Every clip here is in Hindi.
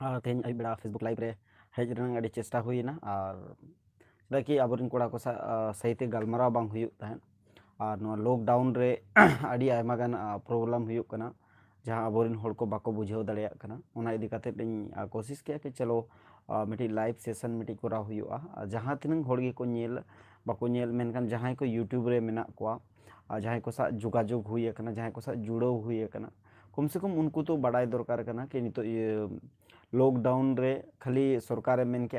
तेज अयुब बेड़ा फेसबुक लाइव रे हेज रंग अड़ी चेष्टा हुईना और चेदा कि आबोरिन कोड़ा को सहीते गलमाराव बांग हुयुग तहन और नो लॉकडाउन रे अड़ी आयमा गान प्रॉब्लम हुयुग कना जहां आबोरिन होड़ को बाको बुझाव दाड़ेया कना ओना इदी काते इं कोशिश किया कि चलो मिटी लाइव सेशन मिटी कोरा हुयुगा जहां तिनंग होड़ गे को नेल बाको नेल मेनकान जहां को यूट्यूब रे मेना कोआ जहां को सा जोगाजोग हुई कना जहां को सा जुड़ाव हुई कना कम से कम उनको तो बड़ाई दरकार कना कि नितो लॉकडाउन रे खाली सरकारे मेन के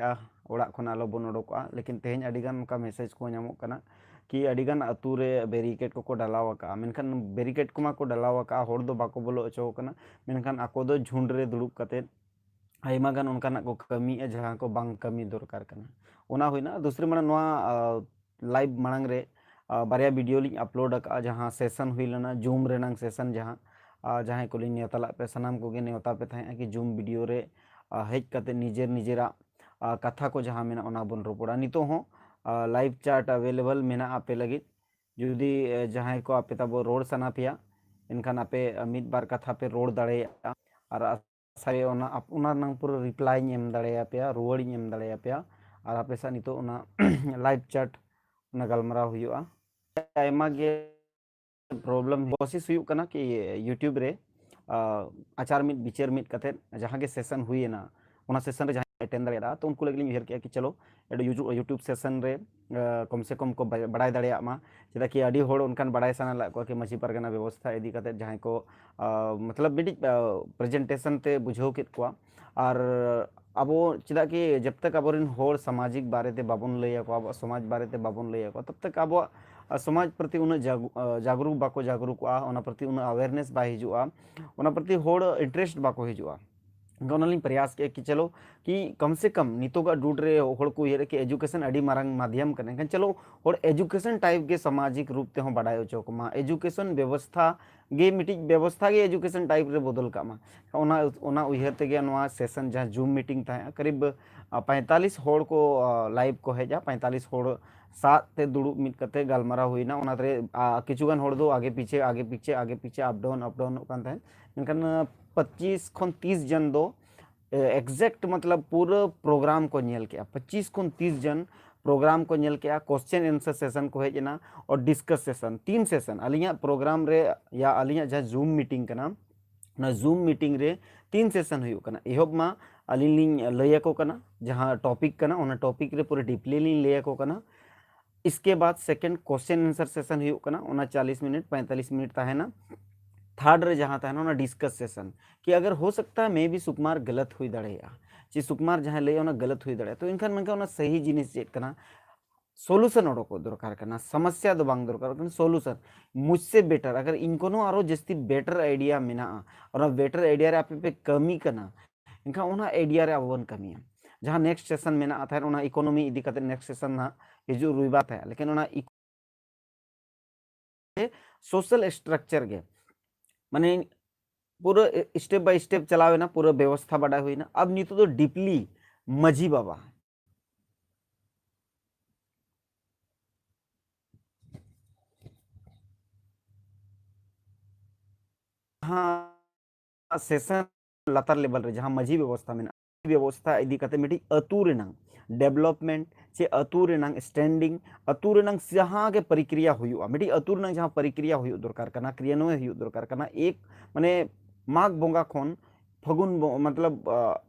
ओड़ा खन आलो बन उडोका लेकिन तेज अड़ीगान उनका मैसेज को नामो कना कि अड़ीगान अतु रे बैरिकेड को डालाव का मेनखान बैरिकेड को माको डालाव का होड़ दो बाको बोलो अचो कना मेनखान आको दो झुंड रे दुड़ुब कते आयमा गान उनकाना को कमी जहां को बांग कमी दरकार कना ओना हुइना दूसरे माने नोआ लाइव मांग रे बारिया वीडियो लिंग अपलोड का जहां सेशन हुई लेना जूम रेनांग सेशन जहां जहां को लिंग नेवताला पे सनाम को गे नेवता पे थाहे कि जूम वीडियो रे हेज कते निजेर निजेरा कथा को जहां मेना ओना बन रोपड़ा नितो हो लाइव चार्ट अवेलेबल मेना आपे लगी जुदी जहां को आपे तब रोड सना पिया इनखान आपे मिद बार कथा पे रोड दाड़े और सारे ओना नंग पूरा रिप्लाई एम दाड़े पे रुवाड़ी एम दाड़े पे और आपे सा नितो ओना लाइव चैट ओना गलमाराव हुयुआ आयमा गे प्रॉब्लम कोशिश हुयुग कना कि यूट्यूब रे आचार मिद विचार मिद कते जहां गे सेशन हुई ना ओना सेशन रे जहां अटेंड दाड़ेया तो उनको लगे उहर किया कि चलो यूट्यूब सेशन रे कम से कम को बड़ाई दाड़ेया मा चेदा कि अड़ी होड़ उनकान बड़ाई साना ला को कि माची परगना व्यवस्था इदी कते जहां को मतलब बिडी प्रेजेंटेशन ते बुझाव केत को और अब चेदा कि जब तक आबोरिन होड़ सामाजिक बारे ते बाबन लैया को अब समाज बारे ते बाबन लैया को तब तक अब समाज प्रति उन जागरूक बाको जागरूकआ ओना प्रति उन अवेयरनेस बा हिजुआ ओना प्रति होड़ इंटरेस्ट बाको हिजुआ प्रयास किया कि चलो कि कम से कम नितोगा डूड रे होड़ को ये कि एजुकेशन अड़ी मारंग माध्यम कने चलो होड़ एजुकेशन टाइप के सामाजिक रूप ते हों बड़ाय चो मा एजुकेशन व्यवस्था गे मिटी व्यवस्था गे एजुकेशन टाइप रे बदल का मा ओना ओना उहर ते गे नोआ सेशन जहां जूम मीटिंग था करीब 45 होड़ को लाइव को हेजा 45 होड़ सात ते दुड़ुब मिट कते गलमारा हुईना ओना रे किछुगान होड़ दो आगे पीछे अप डाउन कान था मेनखान 25 खन 30 जन दो एग्जैक्ट मतलब पूरा प्रोग्राम को नेल के 25 खन 30 जन प्रोग्राम को नेल के क्वेश्चन आंसर सेशन को हेजना और डिस्कस सेशन 3 सेशन अलिया प्रोग्राम रे या अलिया जहां जूम मीटिंग कना ना जूम मीटिंग रे 3 सेशन हुई कना एहब मा अलिन लैया को कना जहां टॉपिक कना ओना टॉपिक रे पूरा डीपली लिन लैया को कना इसके बाद सेकंड क्वेश्चन आंसर सेशन हुई कना ओना 40 मिनट 45 मिनट ताहेना थर्ड रे जहां ताहेना ओना डिस्कस सेशन कि अगर हो सकता है मे भी सुकुमार गलत हुई दाड़ेया ची सुकुमार जहां ले ओना गलत हुई दाड़े तो इनखान मनका ओना सही जिनिस चेक कना सोल्यूशन ओडको दरकार करना समस्या दो बांग दरकार करना सोल्यूशन मुझसे बेटर अगर इनको आरो जस्ती बेटर आइडिया मेना और बेटर आइडिया रे आपे पे कमी करना इनका ओना आइडिया रे आबोन कमी जहां नेक्स्ट सेशन मेना आता है ओना इकोनॉमी इदी करते नेक्स्ट सेशन ना हिजु रुइबा था लेकिन ओना सोशल स्ट्रक्चर गे माने पूरा स्टेप बाय स्टेप चलावे ना पूरा व्यवस्था बड़ा हुई ना अब नीतो तो डीपली मजी बाबा हाँ सेशन लातार लेवल रे जहां मजी व्यवस्था में व्यवस्था इदी कते मिटी अतु रेनांग डेवलपमेंट चे अतु रेनांग स्टैंडिंग अतु रेनांग जहां के प्रक्रिया हुयुआ मिटी अतु रेनांग जहां प्रक्रिया हुयु दरकार कना क्रियान्वयन हुयु दरकार कना एक माने माघ बोंगा खन फगुन मतलब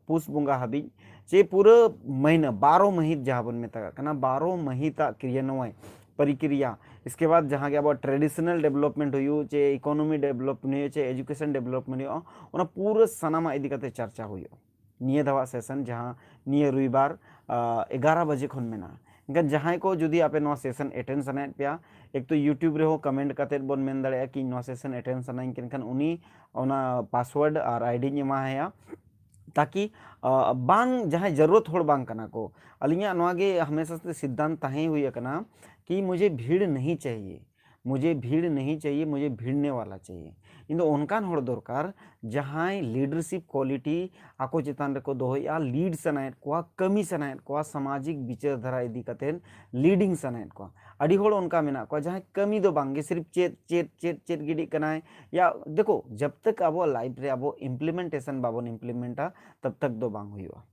पुष बोंगा हाबी चे पूरा महीना 12 महीत जहां बन में तक कना 12 महीता क्रियान्वयन प्रक्रिया इसके बाद जहाँ के अब ट्रेडिशनल डेवलपमेंट हुई चे इकोनॉमी डेवलपमेंट हुई चे एजुकेशन डेवलपमेंट हुई ओना पूरा सनामा इदी कते चर्चा हुई निये दवा सेशन जहाँ निये रविवार 11 बजे खन मेना इनका जहाँ को जुदी आपे नवा सेशन अटेंड सनाय पे एक तो यूट्यूब रे हो कमेंट कते बन मेन दाड़े कि नवा सेशन अटेंड सनाई किनखान उनी ओना पासवर्ड और आईडी एमा है ताकि बांग जहाँ जरूरत होड़ बांग कना को अलिया नवा गे हमेशा से सिद्धांत ताहे हुई कना कि मुझे भीड़ नहीं चाहिए मुझे भीड़ नहीं चाहिए, मुझे भिड़ने वाला चाहिए। इन ओनकान होड़ दरकार जहां लीडरशिप क्वालिटी आको चेतान रेको दोहया, लीड सनायत कोआ, कमी सनायत कोआ, सामाजिक विचारधारा इदी कतेन लीडिंग सनायत कोआ। अड़ी होड़ उनका मेना को जहां कमी दो बांगे सिर्फ चेत चेत चेत चेत गिडी कनाय। या देखो जब तक अब लाइफ रे अब इम्प्लीमेंटेशन बाबन इम्प्लीमेंटा तब तक दो बांग हुआ।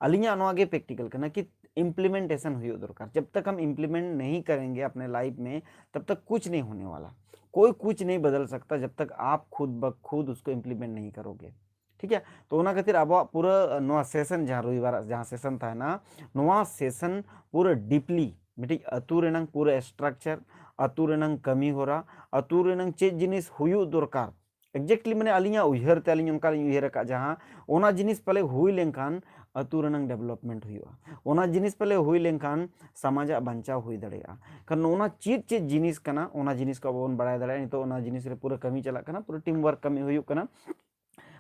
अलिया नोआगे प्रैक्टिकल करना कि इम्प्लीमेंटेशन हुई दरकार। जब तक हम इम्प्लीमेंट नहीं करेंगे अपने लाइफ में तब तक कुछ नहीं होने वाला। कोई कुछ नहीं बदल सकता जब तक आप खुद ब खुद उसको इम्प्लीमेंट नहीं करोगे। ठीक है, तो ओना खातिर अब पूरा नोआ सेशन जहाँ रविवार जहाँ सेशन था ना, नोआ सेशन पूरा डीपली मिट्टी अतु रेनंग पूरा स्ट्रक्चर, अतु रेनंग कमी हो रहा, अतु रेनंग चेज जिनिस हुई दरकार एक्जेक्टली मैंने अलिया उयहर ते अलिया उनका उयहर का जहाँ ओना जिनिस पहले हुई लेंखान अतु रेनंग डेवलपमेंट हुआ, ओना जिनिस पहले हुई लेंखान समाज बचाव हुई दड़ेगा। कारण ओना चेज चेज जिनिस कना ओना जिनिस को बन बड़ा दड़े नितो ओना जिनिस रे पूरा कमी चला कना, पूरा टीम वर्क कमी हुई कना,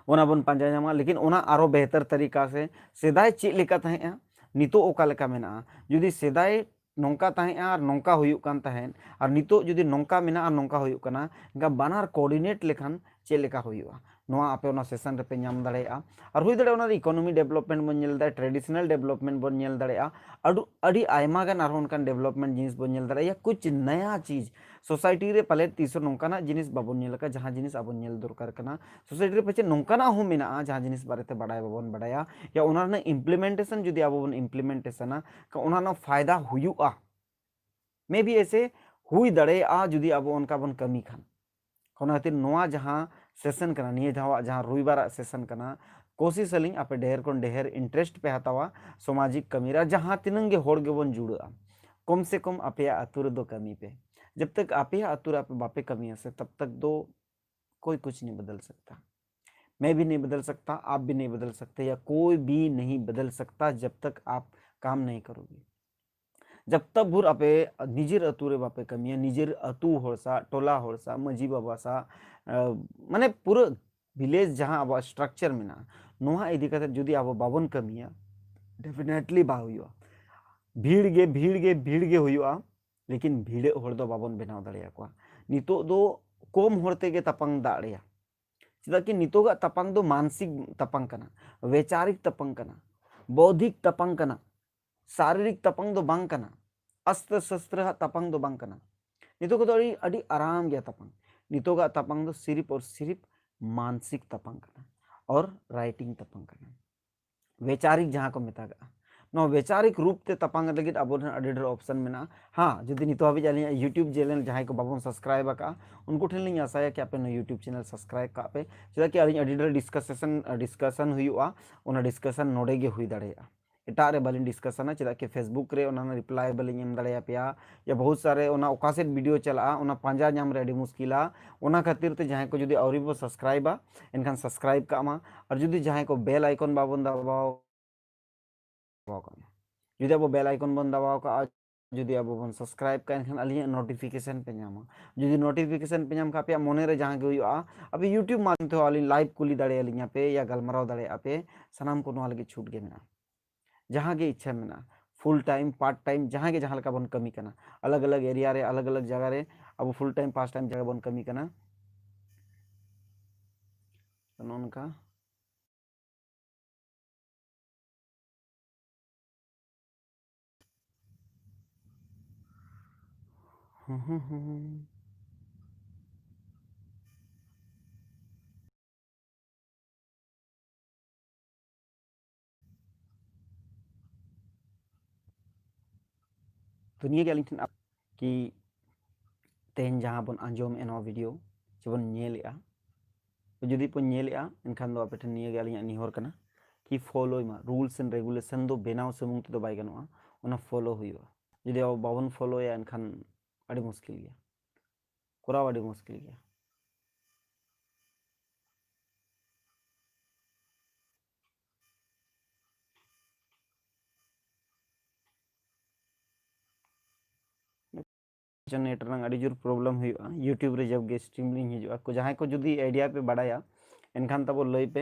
ओना बन पांजा जामा। लेकिन ओना आरो बेहतर तरीका से सेदाय चेक लेका तहें नितो ओका लेका मेना, जुदी सेदाय नौका तहें और नौका हुयुक कान तहें और नितो जुदी नौका मेना और नौका हुयुक कना, इनका बानार कोऑर्डिनेट लेखान चेक लेका हुयुआ। नोआ आपे ओना सेशन रे पे नाम दाड़ेया और हुई दाड़े ओना इकोनॉमी डेवलपमेंट बन नेल दा, ट्रेडिशनल डेवलपमेंट बन नेल दाड़ेया, अड़ी आयमा गान आरो उनकान डेवलपमेंट जिनिस बन नेल दाड़ेया। कुछ नया चीज सोसाइटी रे पले तीसो नौकाना जिनिस बाबन नेल का जहां जिनिस आबन नेल दरकार कना, सोसाइटी रे पचे नौकाना हो मेना जहां जिनिस बारेते बाड़ाय बाबन बाड़ाया या ओना ना इम्प्लीमेंटेशन जुदी आबो बन इम्प्लीमेंटेशना का ओना ना फायदा हुयुआ। मे भी ऐसे हुई दड़ेया जुदी आबो उनका बन कमी खान ओना खातिर नोआ जहां सेशन कना निये जहां रविवार सेशन कना, कोशिश अलिंग आपे ढेर कोन ढेर इंटरेस्ट पे हतावा सामाजिक कमीरा जहां तिनंगे होड़ गे बन जुड़ा, कम से कम आपया अतुर दो कमी पे। जब तक आपया अतुर आप बापे कमी से तब तक दो कोई कुछ नहीं बदल सकता। मैं भी नहीं बदल सकता, आप भी नहीं बदल सकते, या कोई भी नहीं बदल सकता जब तक आप काम नहीं करोगे। जब तक भूर आपे निजेर अतुरे बापे कमिया निजेर अतु होड़सा टोला होड़सा मजी बाबा सा माने पूरा विलेज जहां अब स्ट्रक्चर में ना नोहा इदी कते जुदी अब बाबन कमिया डेफिनेटली बा हुआ। भीड़ गे हुआ, लेकिन भीड़े होड़ दो बाबन बनाव दाड़ेया को नितो दो कम होड़ते गे तपंग दाड़ेया। चेदा कि नितोगा तपंग दो मानसिक तपंग कना, वैचारिक तपंग कना, बौद्धिक तपंग कना, शारीरिक तपंग दो बांग कना, अस्त्र शस्त्र तपंग दो बांग कना। नितो तो अड़ी आराम गया तपंग, नितोगा तपंग दो सिर्फ और सिर्फ मानसिक तपंग कना और राइटिंग तपंग कना। वैचारिक जहाँ को मेतागा नो वैचारिक रूप ते तपंग लगित अब अड़ी ढेर ऑप्शन में। हाँ जुदी नितो हाबी जाली यूट्यूब चैनल जहाँ को बाबन सब्सक्राइब का उनको ठेन लिंग आसाया कि आपे यूट्यूब चैनल सब्सक्राइब का पे, चेदा कि अड़ी ढेर डिस्कशन हुआ उना डिस्कशन नोडे गे हुई दाड़ेया। एटारे बालिन डिस्कशन चेदा कि फेसबुक रे उना रिप्लाई बालिन एम दाड़ेया पेया, या बहुत सारे उना ओकासेट वीडियो चला उना पांजा नाम रे अड़ी मुश्किला। उना खातिर ते जहाँ को जुदी अवरी बो सब्सक्राइबा एनखान सब्सक्राइब कामा, और जुदी जहाँ को बेल आइकन बाबन दबाओ जुदी अब बेल आइकन बन दबाव का, जुदी अब बन सब्सक्राइब का एनखान अलिया नोटिफिकेशन पे नामा, जुदी नोटिफिकेशन पे नाम का पे मोने रे जहां गे हुआ अब यूट्यूब मानते हो अली लाइव कुली दाड़े अलिया पे या गलमराव दाड़े पे सनाम को नोआ लगे छूट गे मेना जहां गे इच्छा मेना फुल टाइम पार्ट टाइम जहां गे जहां लका बन कमी करना अलग अलग एरिया रे अलग अलग जगह रे अब फुल टाइम पार्ट टाइम जगह बन कमी करना उनका तो निये गे अलिंग कि तेन जहां बन आंजोम एनो वीडियो जबन नेलेआ, तो जुदी पन नेलेआ एनखान दो आपे निये गे अलिंग निहोर कना कि फॉलो मा रूल्स एंड रेगुलेशन दो बेनाव सुमुंग तो बाय गनोआ उना फॉलो हुआ। जुदी अब बाबन फॉलो या एनखान अड़ी मुश्किल गया, कोराव अड़ी मुश्किल गया। नेट रंग अड़ी जोर प्रॉब्लम हुआ यूट्यूब रे जब गे स्ट्रीम लिंग हिजुआ को जहां को जुदी आइडिया पे बाड़ाया एनखान तब लई पे